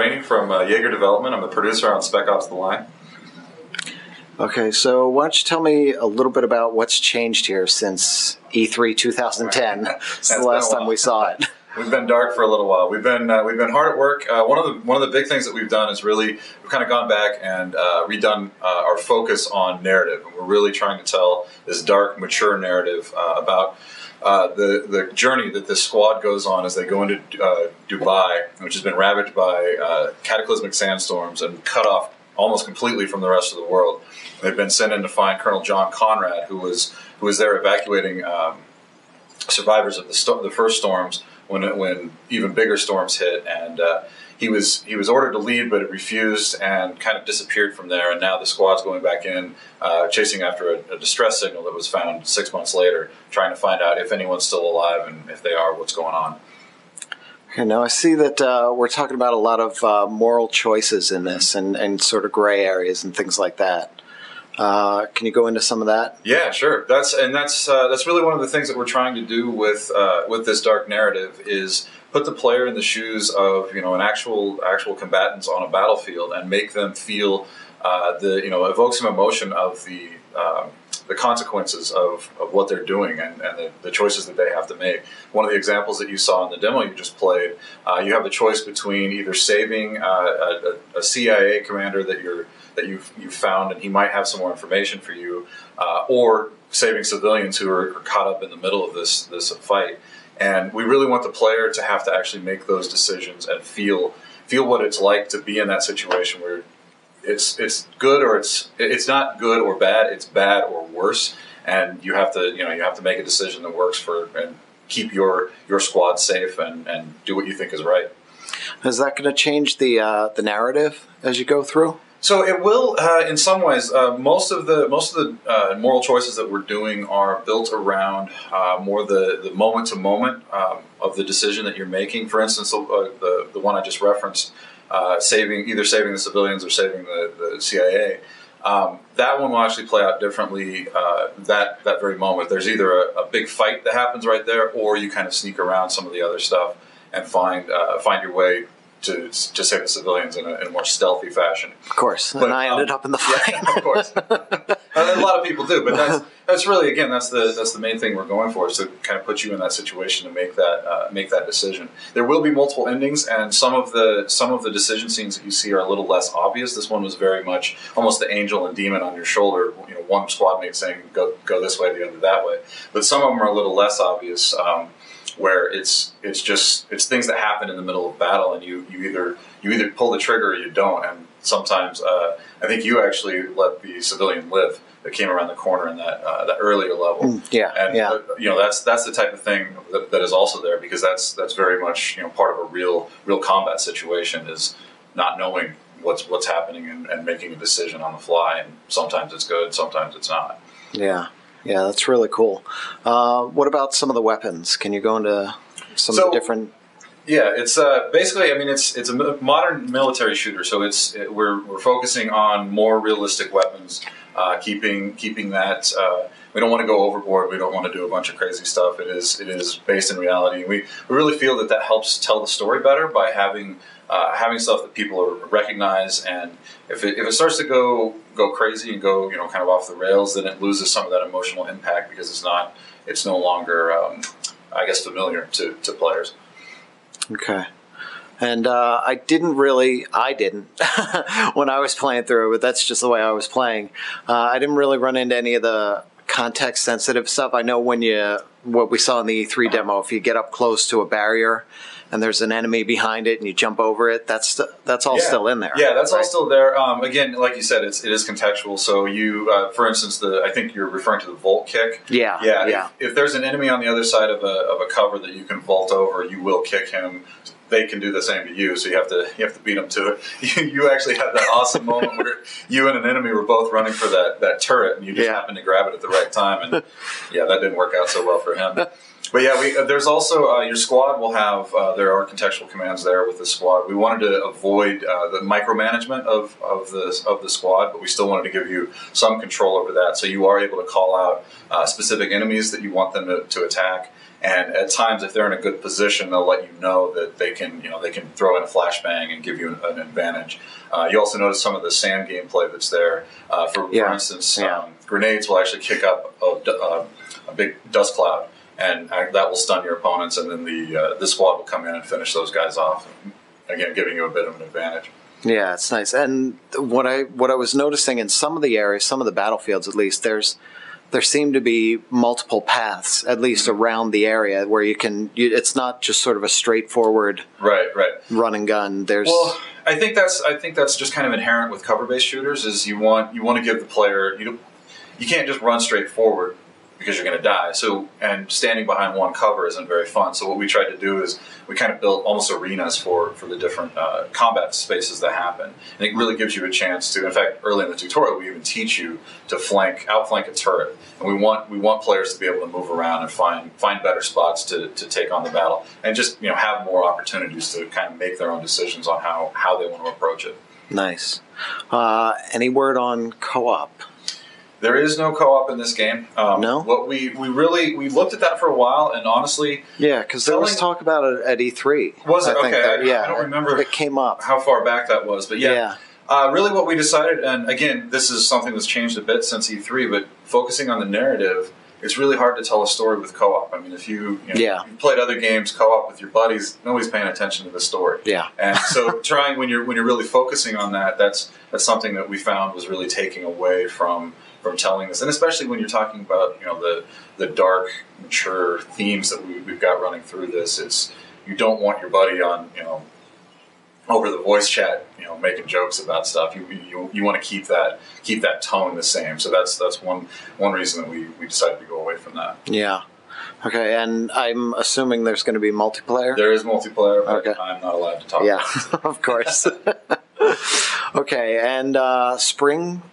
Rainey from Jaeger Development. I'm the producer on Spec-Ops The Line. Okay, so why don't you tell me a little bit about what's changed here since E3 2010? It's the last time we saw it. We've been dark for a little while. We've been hard at work. One of the big things that we've done is we've kind of gone back and redone our focus on narrative, and we're really trying to tell this dark, mature narrative about the journey that this squad goes on as they go into Dubai, which has been ravaged by cataclysmic sandstorms and cut off almost completely from the rest of the world. They've been sent in to find Colonel John Conrad, who was there evacuating survivors of the first storms when even bigger storms hit, and he was ordered to leave, but it refused and kind of disappeared from there. And now the squad's going back in, chasing after a distress signal that was found 6 months later, trying to find out if anyone's still alive, and if they are, what's going on. And now I see that we're talking about a lot of moral choices in this, and sort of gray areas and things like that. Can you go into some of that? Yeah, sure. That's really one of the things that we're trying to do with this dark narrative is put the player in the shoes of an actual combatants on a battlefield and make them feel evoke some emotion of the consequences of what they're doing and the choices that they have to make. One of the examples that you saw in the demo you just played, you have the choice between either saving a CIA commander that you've found and he might have some more information for you, or saving civilians who are caught up in the middle of this fight. And we really want the player to have to actually make those decisions and feel what it's like to be in that situation where it's good or it's not good or bad, it's bad or worse, and you have to make a decision that works for and keep your squad safe and do what you think is right. Is that going to change the narrative as you go through? So it will, in some ways. Most of the moral choices that we're doing are built around more the moment to moment of the decision that you're making. For instance, the one I just referenced, either saving the civilians or saving the CIA. That one will actually play out differently that very moment. There's either a big fight that happens right there, or you kind of sneak around some of the other stuff and find your way to save the civilians in a more stealthy fashion. Of course, and I ended up in the fight. Yeah, of course. A lot of people do, but that's really, again, that's the main thing we're going for, is to kind of put you in that situation to make that decision. There will be multiple endings, and some of the decision scenes that you see are a little less obvious. This one was very much almost the angel and demon on your shoulder. One squad mate saying go this way, the other that way. But some of them are a little less obvious. Where it's things that happen in the middle of battle, and you either pull the trigger or you don't. And sometimes I think you actually let the civilian live that came around the corner in that earlier level. That's the type of thing that is also there, because that's very much part of a real combat situation, is not knowing what's happening and making a decision on the fly. And sometimes it's good, sometimes it's not. Yeah, that's really cool. What about some of the weapons? Can you go into some of the different? Yeah, it's basically, it's a modern military shooter, so we're focusing on more realistic weapons, keeping that. We don't want to go overboard. We don't want to do a bunch of crazy stuff. It is based in reality. We really feel that helps tell the story better by having stuff that people recognize. And if it starts to go crazy and go kind of off the rails, then it loses some of that emotional impact, because it's no longer familiar to players. Okay. And I didn't when I was playing through it, but that's just the way I was playing. I didn't really run into any of the context sensitive stuff. I know what we saw in the E3 demo, if you get up close to a barrier and there's an enemy behind it and you jump over it, that's all still in there. Yeah, that's all still there. Again, like you said, it is contextual. So you, for instance, I think you're referring to the vault kick. Yeah. If there's an enemy on the other side of a cover that you can vault over, you will kick him. They can do the same to you, so you have to beat them to it. You actually had that awesome moment where you and an enemy were both running for that turret, and you just happened to grab it at the right time, and that didn't work out so well for him. But yeah, there's also your squad will have there are contextual commands there with the squad. We wanted to avoid the micromanagement of the squad, but we still wanted to give you some control over that. So you are able to call out specific enemies that you want them to attack. And at times, if they're in a good position, they'll let you know that they can throw in a flashbang and give you an advantage. You also notice some of the sand gameplay that's there. For instance, grenades will actually kick up a big dust cloud, and that will stun your opponents, and then the squad will come in and finish those guys off. Again, giving you a bit of an advantage. Yeah, it's nice. And what I was noticing in some of the areas, some of the battlefields at least, there seem to be multiple paths, at least around the area, where it's not just sort of a straightforward run and gun. Well, I think that's just kind of inherent with cover-based shooters. Is you want to give the player you can't just run straight forward because you're going to die. So, and standing behind one cover isn't very fun. So what we tried to do is we kind of built almost arenas for the different combat spaces that happen. And it really gives you a chance to, in fact, early in the tutorial, we even teach you to outflank a turret. And we want players to be able to move around and find better spots to take on the battle. And just, have more opportunities to kind of make their own decisions on how they want to approach it. Nice. Any word on co-op? There is no co-op in this game. No? What we looked at that for a while, and honestly, yeah, because there was talk about it at E3. Was it? Okay, I don't remember. It came up how far back that was, but yeah. Really, what we decided, and again, this is something that's changed a bit since E3, but focusing on the narrative, it's really hard to tell a story with co-op. I mean, if you've played other games co-op with your buddies, nobody's paying attention to the story. Yeah, and so trying when you're really focusing on that, that's something that we found was really taking away from telling this, and especially when you're talking about the dark, mature themes that we've got running through this. It's you don't want your buddy on over the voice chat making jokes about stuff. You want to keep that tone the same. So that's one reason that we decided to go away from that. Yeah. Okay, and I'm assuming there's going to be multiplayer? There is multiplayer, but okay. I'm not allowed to talk about it. Yeah, of course. Okay, and spring?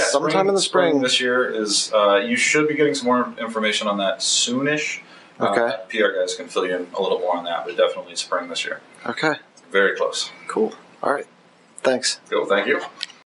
Sometime in the spring this year is. You should be getting some more information on that soonish. Okay. PR guys can fill you in a little more on that, but definitely spring this year. Okay. Very close. Cool. All right. Thanks. Cool. Thank you.